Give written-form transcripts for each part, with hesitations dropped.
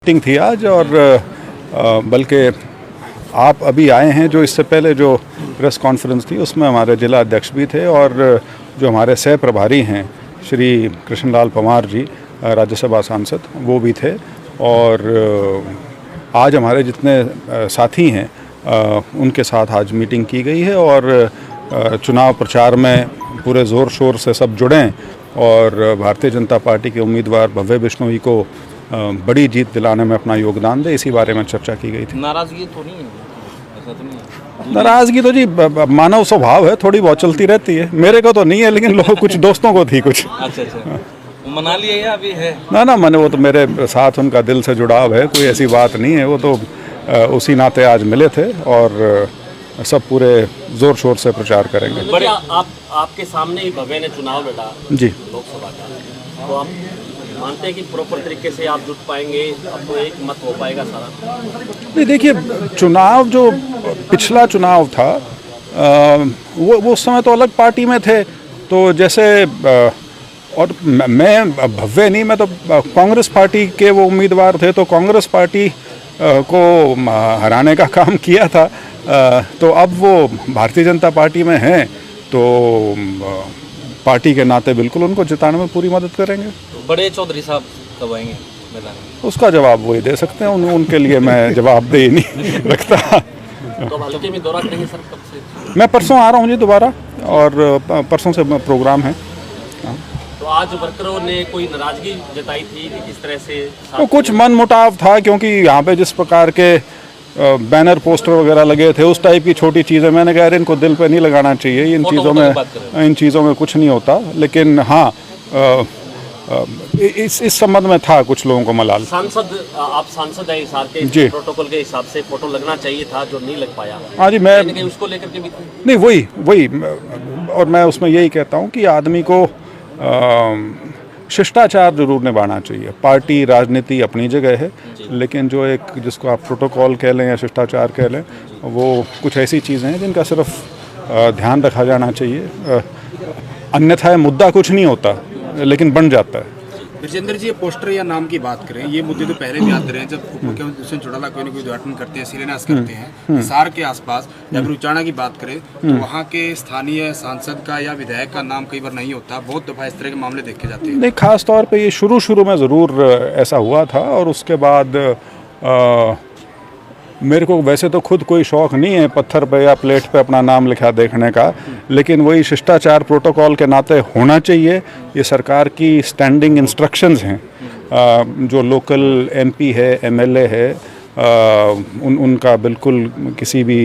Meeting थी आज और बल्कि आप अभी आए हैं, जो इससे पहले जो प्रेस कॉन्फ्रेंस थी उसमें हमारे जिला अध्यक्ष भी थे और जो हमारे सह प्रभारी हैं श्री कृष्णलाल पंवार जी, राज्यसभा सांसद, वो भी थे। और आज हमारे जितने साथी हैं उनके साथ आज मीटिंग की गई है और चुनाव प्रचार में पूरे ज़ोर शोर से सब जुड़ें और भारतीय जनता पार्टी के उम्मीदवार भव्य बिश्नोई को बड़ी जीत दिलाने में अपना योगदान दे, इसी बारे में चर्चा की गई थी। नाराजगी तो नहीं है? ऐसा तो नहीं है? नाराजगी तो जी मानव स्वभाव है, थोड़ी बहुत चलती रहती है। मेरे को तो नहीं है, लेकिन लोग कुछ दोस्तों को थी कुछ। अच्छा मना लिया या अभी है? ना मैंने, वो तो मेरे साथ उनका दिल से जुड़ाव है, कोई ऐसी बात नहीं है। वो तो उसी नाते आज मिले थे और सब पूरे जोर शोर से प्रचार करेंगे। बड़े आपके सामने ही भव्य ने चुनाव लड़ा जी लोकसभा का, तो आप मानते हैं कि प्रॉपर तरीके से आप जुट पाएंगे? अब तो एक मत हो पाएगा सारा? नहीं, देखिए, चुनाव जो पिछला चुनाव था वो उस समय तो अलग पार्टी में थे, तो जैसे और मैं भव्य नहीं, मैं तो कांग्रेस पार्टी के वो उम्मीदवार थे, तो कांग्रेस पार्टी को हराने का काम किया था। तो अब वो भारतीय जनता पार्टी में हैं, तो पार्टी के नाते बिल्कुल उनको जिताने में पूरी मदद करेंगे। बड़े चौधरी साहब कब आएंगे मैदान में? उसका जवाब वही दे सकते हैं, उनके लिए मैं जवाबदेही नहीं रखता। तो हल्के में दौरा करेंगे सर कब से? मैं परसों आ रहा हूँ जी दोबारा, और परसों से प्रोग्राम है। तो आज वर्करों ने कोई नाराजगी जताई थी कि किस तरह से? तो कुछ मन मुटाव था, क्योंकि यहाँ पे जिस प्रकार के बैनर पोस्टर वगैरह लगे थे, उस टाइप की छोटी चीज़ें, मैंने कहा इनको दिल पे नहीं लगाना चाहिए, इन चीज़ों में कुछ नहीं होता। लेकिन हाँ, इस संबंध में था कुछ लोगों को मलाल। आप सांसद हैं हिसार के, जी प्रोटोकॉल के हिसाब से फोटो लगना चाहिए था, जो नहीं लग पाया। हाँ जी, मैं उसको लेकर के भी नहीं, वही और मैं उसमें यही कहता हूँ कि आदमी को शिष्टाचार जरूर निभाना चाहिए। पार्टी राजनीति अपनी जगह है, लेकिन जो एक जिसको आप प्रोटोकॉल कह लें या शिष्टाचार कह लें, वो कुछ ऐसी चीज़ें हैं जिनका सिर्फ ध्यान रखा जाना चाहिए। अन्यथा मुद्दा कुछ नहीं होता, लेकिन बन जाता है। विजेंद्र जी, ये पोस्टर या नाम की बात करें, ये मुद्दे तो पहले भी आते रहे, जब मुख्यमंत्री दुष्यंत चौटाला कोई ना कोई उद्घाटन करते हैं, शिलान्यास करते हैं हिसार के आसपास, या फिर उचाना की बात करें तो वहाँ के स्थानीय सांसद का या विधायक का नाम कई बार नहीं होता। बहुत दफा इस तरह के मामले देखे जाते हैं। नहीं, खास तौर पे ये शुरू में ज़रूर ऐसा हुआ था, और उसके बाद मेरे को वैसे तो खुद कोई शौक़ नहीं है पत्थर पे या प्लेट पे अपना नाम लिखा देखने का, लेकिन वही शिष्टाचार प्रोटोकॉल के नाते होना चाहिए। ये सरकार की स्टैंडिंग इंस्ट्रक्शंस हैं। जो लोकल एमपी है, एमएलए है, उनका बिल्कुल किसी भी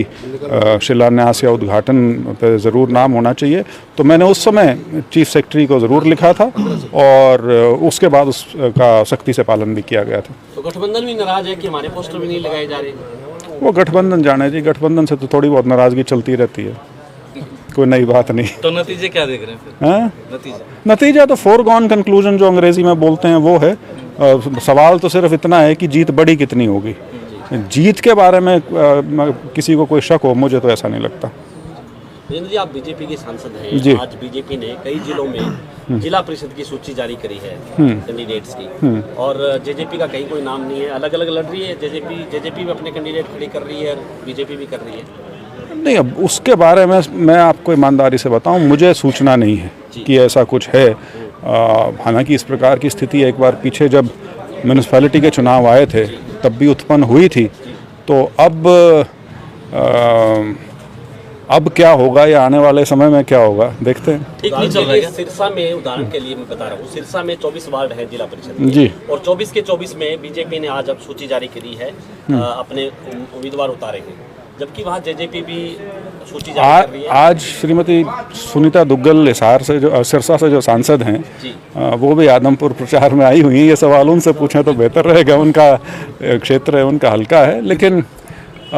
शिलान्यास या उद्घाटन पे ज़रूर नाम होना चाहिए। तो मैंने उस समय चीफ सेक्रेटरी को ज़रूर लिखा था, और उसके बाद उसका सख्ती से पालन भी किया गया था। तो गठबंधन भी नाराज है कि हमारे पोस्टर भी नहीं लगाए जा रहे? वो गठबंधन जाने जी, गठबंधन से तो थोड़ी बहुत नाराज़गी चलती रहती है, कोई नई बात नहीं। तो नतीजे क्या देख रहे हैं फिर? नतीजा तो फोरगॉन कंक्लूजन जो अंग्रेजी में बोलते हैं वो है। सवाल तो सिर्फ इतना है कि जीत बड़ी कितनी होगी। जीत के बारे में किसी को कोई शक हो, मुझे तो ऐसा नहीं लगता। जी, आप बीजेपी के सांसद हैं। आज बीजेपी ने कई जिलों में जिला परिषद की सूची जारी करी है कैंडिडेट्स की, और जेजेपी का कहीं कोई नाम नहीं है। अलग अलग लड़ रही है जेजेपी भी अपने कैंडिडेट खड़ी कर रही है, बीजेपी भी कर रही है। नहीं, अब उसके बारे में मैं आपको ईमानदारी से बताऊं, मुझे सूचना नहीं है कि ऐसा कुछ है। हालांकि इस प्रकार की स्थिति एक बार पीछे जब म्यूनिसिपैलिटी के चुनाव आए थे तब भी उत्पन्न हुई थी। तो अब क्या होगा या आने वाले समय में क्या होगा, देखते हैं। ठीक नहीं चल रहा है। सिरसा में, उदाहरण के लिए मैं बता रहा हूँ, सिरसा में 24 वार्ड है जिला परिषद जी, और 24 के 24 में बीजेपी ने आज अब सूची जारी करी है, अपने उम्मीदवार उतारे हैं, जबकि वहाँ जेजेपी भी सूची जारी कर रही है। आज श्रीमती सुनीता दुग्गल हिसार से, जो सिरसा से जो सांसद हैं, वो भी आदमपुर प्रचार में आई हुई हैं। ये सवाल उनसे पूछें तो बेहतर रहेगा, उनका क्षेत्र है, उनका हल्का है।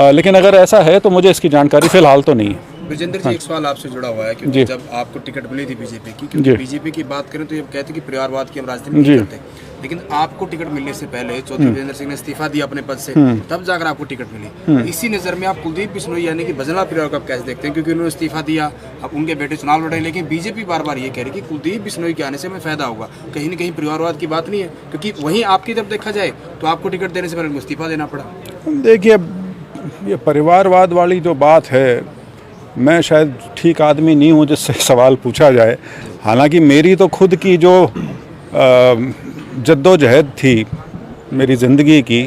लेकिन अगर ऐसा है तो मुझे इसकी जानकारी फिलहाल तो नहीं है। विजेंद्र जी, एक सवाल आपसे जुड़ा हुआ है, क्योंकि जब आपको टिकट मिली थी बीजेपी की, क्योंकि बीजेपी की बात करें तो ये कहते हैं कि परिवारवाद की हम राजनीति नहीं करते, लेकिन आपको टिकट मिलने से पहले चौधरी वीरेंद्र सिंह ने इस्तीफा दिया अपने पद से, तब जाकर आपको टिकट मिली। इसी नज़र में आप कुलदीप बिश्नोई यानी कि भजनलाल परिवार को आप कैसे देखते हैं, क्योंकि उन्होंने इस्तीफा दिया, अब उनके बेटे चुनाव लड़े, लेकिन बीजेपी बार बार ये कह रही कि कुलदीप बिश्नोई के आने से हमें फायदा होगा। कहीं ना कहीं परिवारवाद की बात नहीं है, क्योंकि वहीं आपकी जब देखा जाए तो आपको टिकट देने से पहले उनको इस्तीफा देना पड़ा। देखिए, ये परिवारवाद वाली जो बात है, मैं शायद ठीक आदमी नहीं हूँ जिससे सवाल पूछा जाए। हालांकि मेरी तो खुद की जो जद्दोजहद थी मेरी ज़िंदगी की,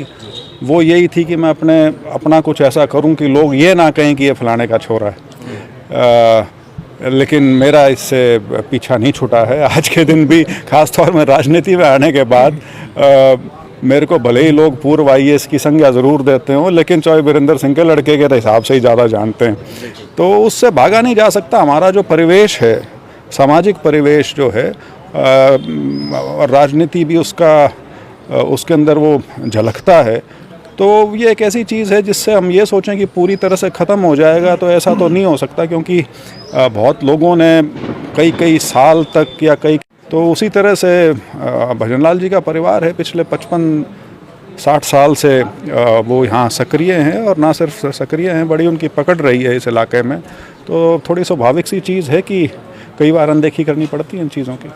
वो यही थी कि मैं अपना कुछ ऐसा करूं कि लोग ये ना कहें कि ये फलाने का छोरा है। लेकिन मेरा इससे पीछा नहीं छूटा है। आज के दिन भी ख़ास तौर में राजनीति में आने के बाद मेरे को भले ही लोग पूर्व IAS की संज्ञा ज़रूर देते हों, लेकिन चौधरी वीरेंद्र सिंह के लड़के के हिसाब से ही ज़्यादा जानते हैं, तो उससे भागा नहीं जा सकता। हमारा जो परिवेश है, सामाजिक परिवेश जो है, और राजनीति भी उसके अंदर वो झलकता है, तो ये एक ऐसी चीज़ है जिससे हम ये सोचें कि पूरी तरह से ख़त्म हो जाएगा, तो ऐसा तो नहीं हो सकता, क्योंकि बहुत लोगों ने कई साल तक या तो उसी तरह से भजनलाल जी का परिवार है, पिछले 55-60 साल से वो यहाँ सक्रिय हैं, और ना सिर्फ सक्रिय हैं, बड़ी उनकी पकड़ रही है इस इलाके में। तो थोड़ी स्वाभाविक सी चीज़ है कि कई बार अनदेखी करनी पड़ती है इन चीज़ों की।